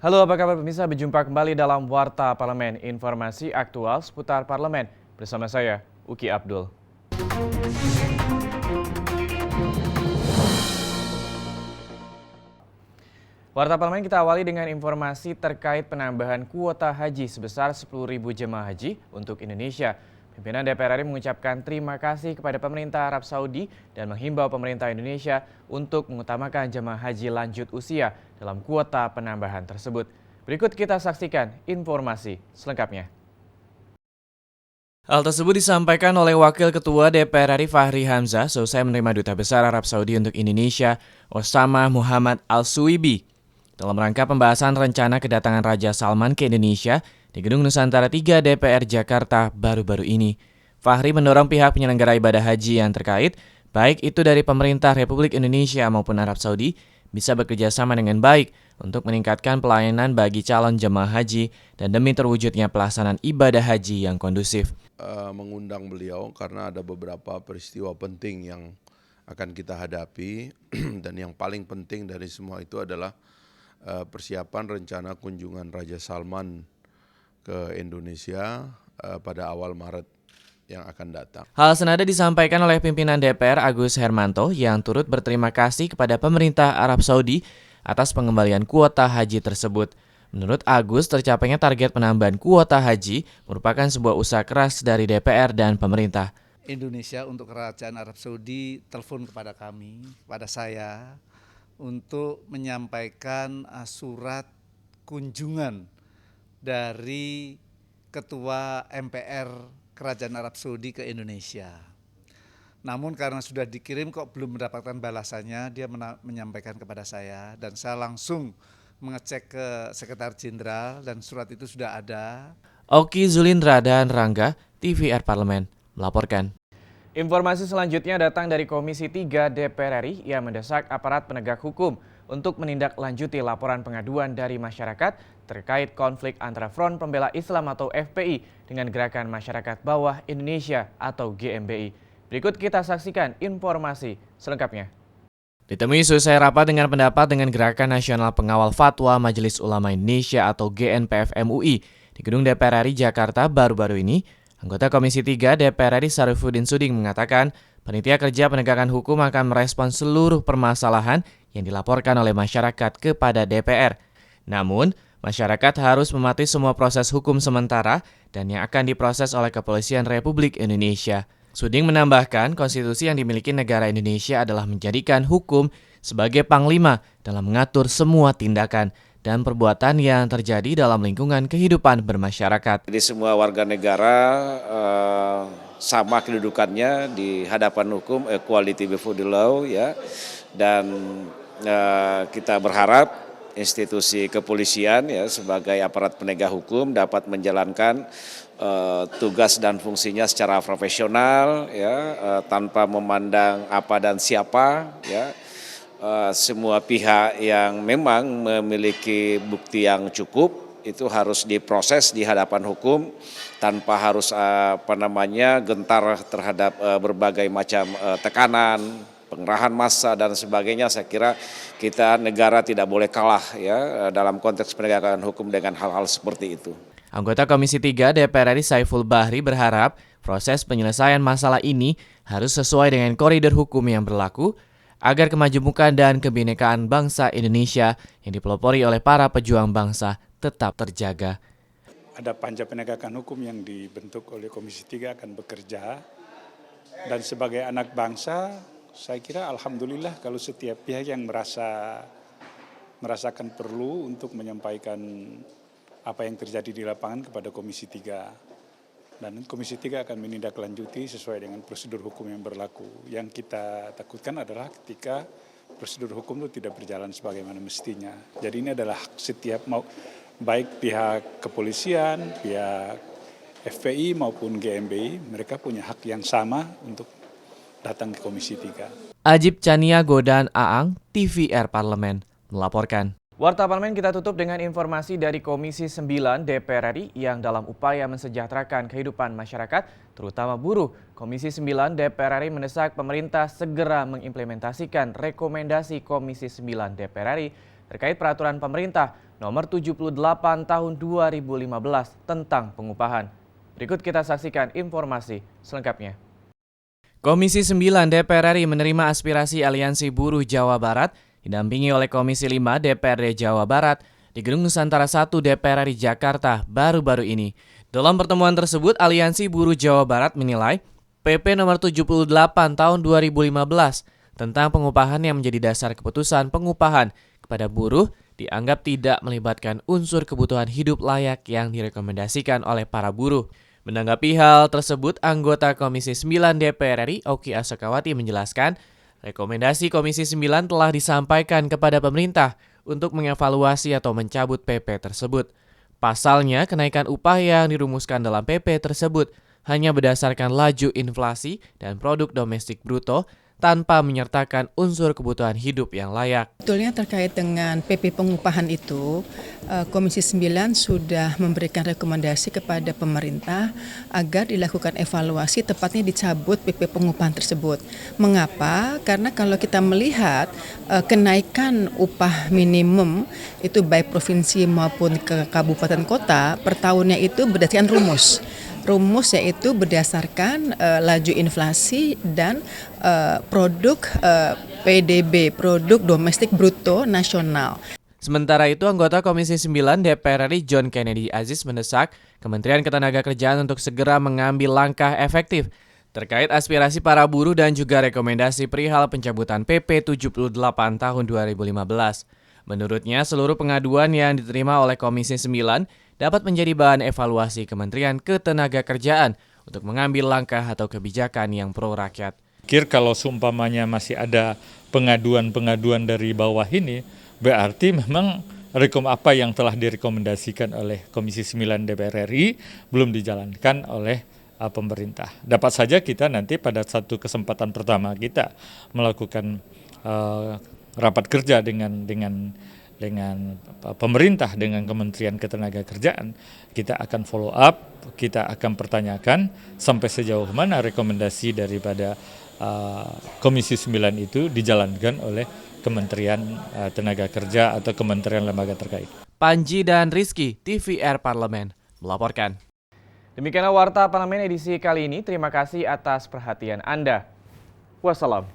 Halo, apa kabar pemirsa? Berjumpa kembali dalam Warta Parlemen, informasi aktual seputar parlemen. Bersama saya, Uki Abdul. Warta Parlemen kita awali dengan informasi terkait penambahan kuota haji sebesar 10.000 jemaah haji untuk Indonesia. Pimpinan DPR RI mengucapkan terima kasih kepada pemerintah Arab Saudi dan menghimbau pemerintah Indonesia untuk mengutamakan jemaah haji lanjut usia dalam kuota penambahan tersebut. Berikut kita saksikan informasi selengkapnya. Hal tersebut disampaikan oleh Wakil Ketua DPR RI Fahri Hamzah selesai menerima Duta Besar Arab Saudi untuk Indonesia, Osama Muhammad Al-Suibi, dalam rangka pembahasan rencana kedatangan Raja Salman ke Indonesia di Gedung Nusantara 3 DPR Jakarta baru-baru ini. Fahri mendorong pihak penyelenggara ibadah haji yang terkait, baik itu dari pemerintah Republik Indonesia maupun Arab Saudi, bisa bekerja sama dengan baik untuk meningkatkan pelayanan bagi calon jemaah haji dan demi terwujudnya pelaksanaan ibadah haji yang kondusif. Mengundang beliau karena ada beberapa peristiwa penting yang akan kita hadapi dan yang paling penting dari semua itu adalah persiapan rencana kunjungan Raja Salman ke Indonesia pada awal Maret yang akan datang. Hal senada disampaikan oleh pimpinan DPR Agus Hermanto yang turut berterima kasih kepada pemerintah Arab Saudi atas pengembalian kuota haji tersebut. Menurut Agus, tercapainya target penambahan kuota haji merupakan sebuah usaha keras dari DPR dan pemerintah. Indonesia untuk Kerajaan Arab Saudi telepon kepada kami, kepada saya, untuk menyampaikan surat kunjungan dari Ketua MPR Kerajaan Arab Saudi ke Indonesia. Namun karena sudah dikirim kok belum mendapatkan balasannya, dia menyampaikan kepada saya dan saya langsung mengecek ke Sekretaris Jenderal dan surat itu sudah ada. Oki Zulindra dan Rangga, TVR Parlemen, melaporkan. Informasi selanjutnya datang dari Komisi 3 DPR RI yang mendesak aparat penegak hukum untuk menindaklanjuti laporan pengaduan dari masyarakat terkait konflik antara Front Pembela Islam atau FPI dengan Gerakan Masyarakat Bawah Indonesia atau GMBI. Berikut kita saksikan informasi selengkapnya. Ditemui selesai rapat dengan pendapat dengan Gerakan Nasional Pengawal Fatwa Majelis Ulama Indonesia atau GNPF MUI di Gedung DPR RI Jakarta baru-baru ini, anggota Komisi 3 DPR RI Syarifudin Suding mengatakan panitia kerja penegakan hukum akan merespons seluruh permasalahan yang dilaporkan oleh masyarakat kepada DPR. Namun, masyarakat harus mematuhi semua proses hukum sementara dan yang akan diproses oleh Kepolisian Republik Indonesia. Suding menambahkan, konstitusi yang dimiliki negara Indonesia adalah menjadikan hukum sebagai panglima dalam mengatur semua tindakan dan perbuatan yang terjadi dalam lingkungan kehidupan bermasyarakat. Jadi semua warga negara sama kedudukannya di hadapan hukum, equality before the law, ya. Dan kita berharap institusi kepolisian ya sebagai aparat penegak hukum dapat menjalankan tugas dan fungsinya secara profesional ya, tanpa memandang apa dan siapa ya. Semua pihak yang memang memiliki bukti yang cukup itu harus diproses di hadapan hukum tanpa harus gentar terhadap berbagai macam tekanan, pengerahan massa dan sebagainya. Saya kira kita negara tidak boleh kalah ya dalam konteks penegakan hukum dengan hal-hal seperti itu. Anggota Komisi 3 DPR RI Saiful Bahri berharap proses penyelesaian masalah ini harus sesuai dengan koridor hukum yang berlaku agar kemajemukan dan kebinekaan bangsa Indonesia yang dipelopori oleh para pejuang bangsa tetap terjaga. Ada panja penegakan hukum yang dibentuk oleh Komisi 3 akan bekerja dan sebagai anak bangsa saya kira alhamdulillah kalau setiap pihak yang merasakan perlu untuk menyampaikan apa yang terjadi di lapangan kepada Komisi 3. Dan Komisi 3 akan menindaklanjuti sesuai dengan prosedur hukum yang berlaku. Yang kita takutkan adalah ketika prosedur hukum itu tidak berjalan sebagaimana mestinya. Jadi ini adalah setiap baik pihak kepolisian, pihak FPI maupun GMBI, mereka punya hak yang sama untuk datang ke Komisi 3. Ajib Chania Godan Aang, TVR Parlemen, melaporkan. Warta Parlemen kita tutup dengan informasi dari Komisi 9 DPR RI yang dalam upaya mensejahterakan kehidupan masyarakat, terutama buruh. Komisi 9 DPR RI mendesak pemerintah segera mengimplementasikan rekomendasi Komisi 9 DPR RI terkait peraturan pemerintah nomor 78 tahun 2015 tentang pengupahan. Berikut kita saksikan informasi selengkapnya. Komisi 9 DPR RI menerima aspirasi Aliansi Buruh Jawa Barat didampingi oleh Komisi 5 DPRD Jawa Barat di Gedung Nusantara 1 DPR RI Jakarta baru-baru ini. Dalam pertemuan tersebut, Aliansi Buruh Jawa Barat menilai PP nomor 78 tahun 2015 tentang pengupahan yang menjadi dasar keputusan pengupahan kepada buruh dianggap tidak melibatkan unsur kebutuhan hidup layak yang direkomendasikan oleh para buruh. Menanggapi hal tersebut, anggota Komisi 9 DPR RI Oki Asokawati menjelaskan, rekomendasi Komisi 9 telah disampaikan kepada pemerintah untuk mengevaluasi atau mencabut PP tersebut. Pasalnya, kenaikan upah yang dirumuskan dalam PP tersebut hanya berdasarkan laju inflasi dan produk domestik bruto tanpa menyertakan unsur kebutuhan hidup yang layak. Betulnya terkait dengan PP pengupahan itu, Komisi 9 sudah memberikan rekomendasi kepada pemerintah agar dilakukan evaluasi, tepatnya dicabut PP pengupahan tersebut. Mengapa? Karena kalau kita melihat kenaikan upah minimum itu baik provinsi maupun ke kabupaten kota per tahunnya itu berdasarkan rumus. Rumus yaitu berdasarkan laju inflasi dan produk PDB, produk domestik bruto nasional. Sementara itu, anggota Komisi 9 DPR RI John Kennedy Aziz mendesak Kementerian Ketenagakerjaan untuk segera mengambil langkah efektif terkait aspirasi para buruh dan juga rekomendasi perihal pencabutan PP 78 tahun 2015. Menurutnya, seluruh pengaduan yang diterima oleh Komisi 9 dapat menjadi bahan evaluasi Kementerian Ketenagakerjaan untuk mengambil langkah atau kebijakan yang pro rakyat. Kalau seumpamanya masih ada pengaduan-pengaduan dari bawah ini, berarti memang apa yang telah direkomendasikan oleh Komisi 9 DPR RI belum dijalankan oleh pemerintah. Dapat saja kita nanti pada satu kesempatan pertama kita melakukan rapat kerja dengan pemerintah, dengan Kementerian Ketenagakerjaan, kita akan follow up, kita akan pertanyakan sampai sejauh mana rekomendasi daripada Komisi 9 itu dijalankan oleh Kementerian Tenaga Kerja atau Kementerian lembaga terkait. Panji dan Rizky, TVR Parlemen, melaporkan. Demikianlah Warta Parlemen edisi kali ini. Terima kasih atas perhatian Anda. Wassalam.